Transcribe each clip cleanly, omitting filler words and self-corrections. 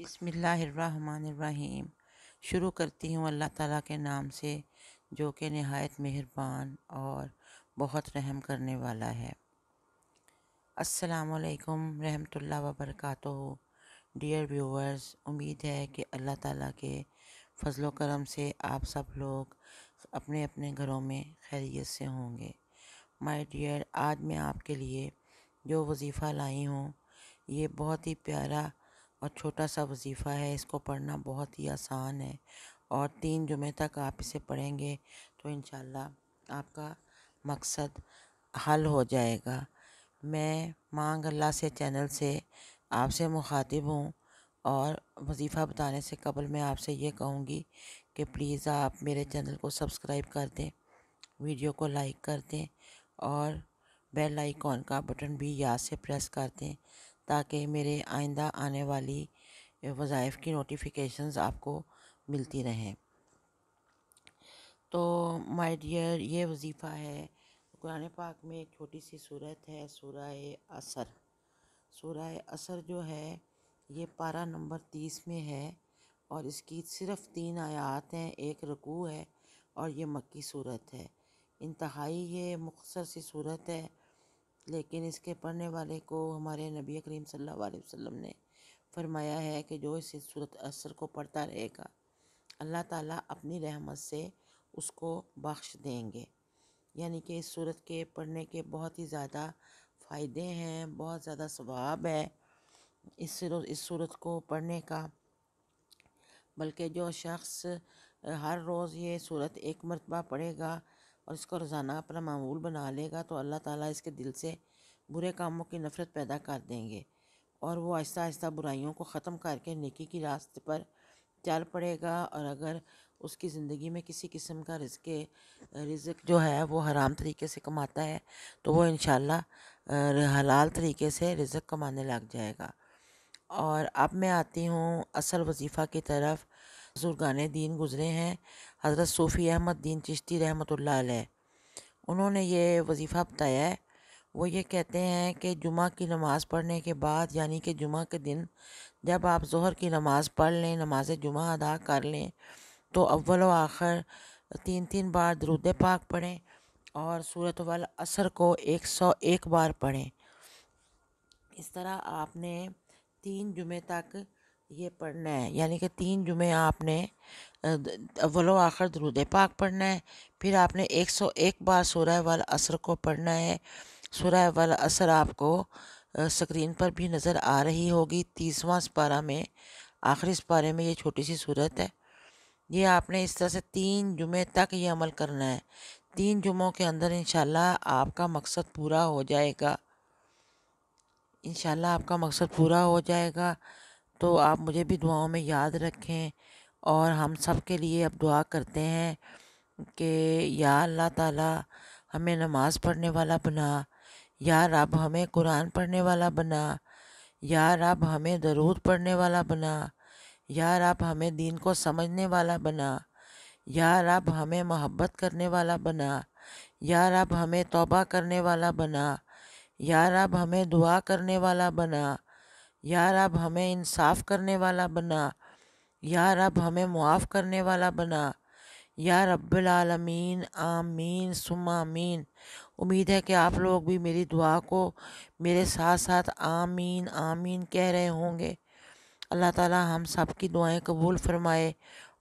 بسم اللہ الرحمن الرحیم۔ شروع کرتی ہوں اللہ تعالیٰ کے نام سے جو کہ نہایت مہربان اور بہت رحم کرنے والا ہے۔ السلام علیکم رحمۃ اللہ وبرکاتہ۔ ڈیئر ویورز، امید ہے کہ اللہ تعالیٰ کے فضل و کرم سے آپ سب لوگ اپنے اپنے گھروں میں خیریت سے ہوں گے۔ مائی ڈیئر، آج میں آپ کے لیے جو وظیفہ لائی ہوں یہ بہت ہی پیارا اور چھوٹا سا وظیفہ ہے۔ اس کو پڑھنا بہت ہی آسان ہے اور 3 جمعے تک آپ اسے پڑھیں گے تو انشاءاللہ آپ کا مقصد حل ہو جائے گا۔ میں مانگ اللہ سے چینل سے آپ سے مخاطب ہوں اور وظیفہ بتانے سے قبل میں آپ سے یہ کہوں گی کہ پلیز آپ میرے چینل کو سبسکرائب کر دیں، ویڈیو کو لائک کر دیں اور بیل آئیکن کا بٹن بھی یاد سے پریس کر دیں تاکہ میرے آئندہ آنے والی وظائف کی نوٹیفیکیشنز آپ کو ملتی رہیں۔ تو مائی ڈیئر، یہ وظیفہ ہے قرآن پاک میں ایک چھوٹی سی صورت ہے، سورہ عصر۔ سورہ عصر جو ہے یہ پارہ نمبر 30 میں ہے اور اس کی صرف 3 آیات ہیں، ایک رکوع ہے اور یہ مکی صورت ہے۔ انتہائی یہ مختصر سی صورت ہے، لیکن اس کے پڑھنے والے کو ہمارے نبی کریم صلی اللہ علیہ وسلم نے فرمایا ہے کہ جو اس سورۃ عصر کو پڑھتا رہے گا اللہ تعالیٰ اپنی رحمت سے اس کو بخش دیں گے۔ یعنی کہ اس سورت کے پڑھنے کے بہت ہی زیادہ فائدے ہیں، بہت زیادہ ثواب ہے اس سورت کو پڑھنے کا۔ بلکہ جو شخص ہر روز یہ سورت ایک مرتبہ پڑھے گا اور اس کو روزانہ اپنا معمول بنا لے گا تو اللہ تعالیٰ اس کے دل سے برے کاموں کی نفرت پیدا کر دیں گے اور وہ آہستہ آہستہ برائیوں کو ختم کر کے نیکی کی راستے پر چل پڑے گا۔ اور اگر اس کی زندگی میں کسی قسم کا رزق جو ہے وہ حرام طریقے سے کماتا ہے تو وہ انشاءاللہ حلال طریقے سے رزق کمانے لگ جائے گا۔ اور اب میں آتی ہوں اصل وظیفہ کی طرف۔ بزرگان دین گزرے ہیں، حضرت صوفی احمد دین چشتی رحمۃ اللہ علیہ، انہوں نے یہ وظیفہ بتایا ہے۔ وہ یہ کہتے ہیں کہ جمعہ کی نماز پڑھنے کے بعد، یعنی کہ جمعہ کے دن جب آپ ظہر کی نماز پڑھ لیں، نماز جمعہ ادا کر لیں تو اول و آخر 3 بار درود پاک پڑھیں اور سورۃ والعصر کو 101 بار پڑھیں۔ اس طرح آپ نے 3 جمعے تک یہ پڑھنا ہے، یعنی کہ 3 جمعے آپ نے اول و آخر درود پاک پڑھنا ہے، پھر آپ نے 101 بار سورہ والعصر کو پڑھنا ہے۔ سورہ والعصر آپ کو اسکرین پر بھی نظر آ رہی ہوگی، 30واں سپارہ میں، آخری سپارے میں یہ چھوٹی سی صورت ہے۔ یہ آپ نے اس طرح سے 3 جمعے تک یہ عمل کرنا ہے۔ 3 جمعوں کے اندر انشاءاللہ آپ کا مقصد پورا ہو جائے گا، انشاءاللہ آپ کا مقصد پورا ہو جائے گا۔ تو آپ مجھے بھی دعاؤں میں یاد رکھیں اور ہم سب کے لیے اب دعا کرتے ہیں کہ یا اللہ تعالیٰ ہمیں نماز پڑھنے والا بنا، یا رب ہمیں قرآن پڑھنے والا بنا، یا رب ہمیں درود پڑھنے والا بنا، یا رب ہمیں دین کو سمجھنے والا بنا، یا رب ہمیں محبت کرنے والا بنا، یا رب ہمیں توبہ کرنے والا بنا، یا رب ہمیں دعا کرنے والا بنا، یا رب ہمیں انصاف کرنے والا بنا، یا رب ہمیں معاف کرنے والا بنا، یا رب العالمین، آمین ثم آمین۔ امید ہے کہ آپ لوگ بھی میری دعا کو میرے ساتھ ساتھ آمین آمین کہہ رہے ہوں گے۔ اللہ تعالیٰ ہم سب کی دعائیں قبول فرمائے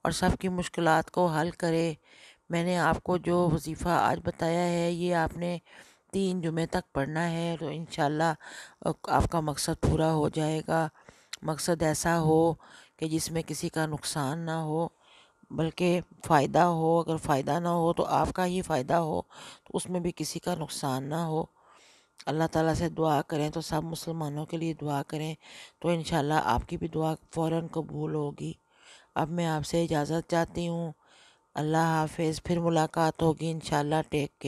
اور سب کی مشکلات کو حل کرے۔ میں نے آپ کو جو وظیفہ آج بتایا ہے یہ آپ نے 3 جمعے تک پڑھنا ہے تو انشاءاللہ آپ کا مقصد پورا ہو جائے گا۔ مقصد ایسا ہو کہ جس میں کسی کا نقصان نہ ہو بلکہ فائدہ ہو، اگر فائدہ نہ ہو تو آپ کا ہی فائدہ ہو، تو اس میں بھی کسی کا نقصان نہ ہو۔ اللہ تعالیٰ سے دعا کریں تو سب مسلمانوں کے لیے دعا کریں تو انشاءاللہ آپ کی بھی دعا فوراً قبول ہوگی۔ اب میں آپ سے اجازت چاہتی ہوں، اللہ حافظ، پھر ملاقات ہوگی انشاءاللہ، ٹیک کیئر۔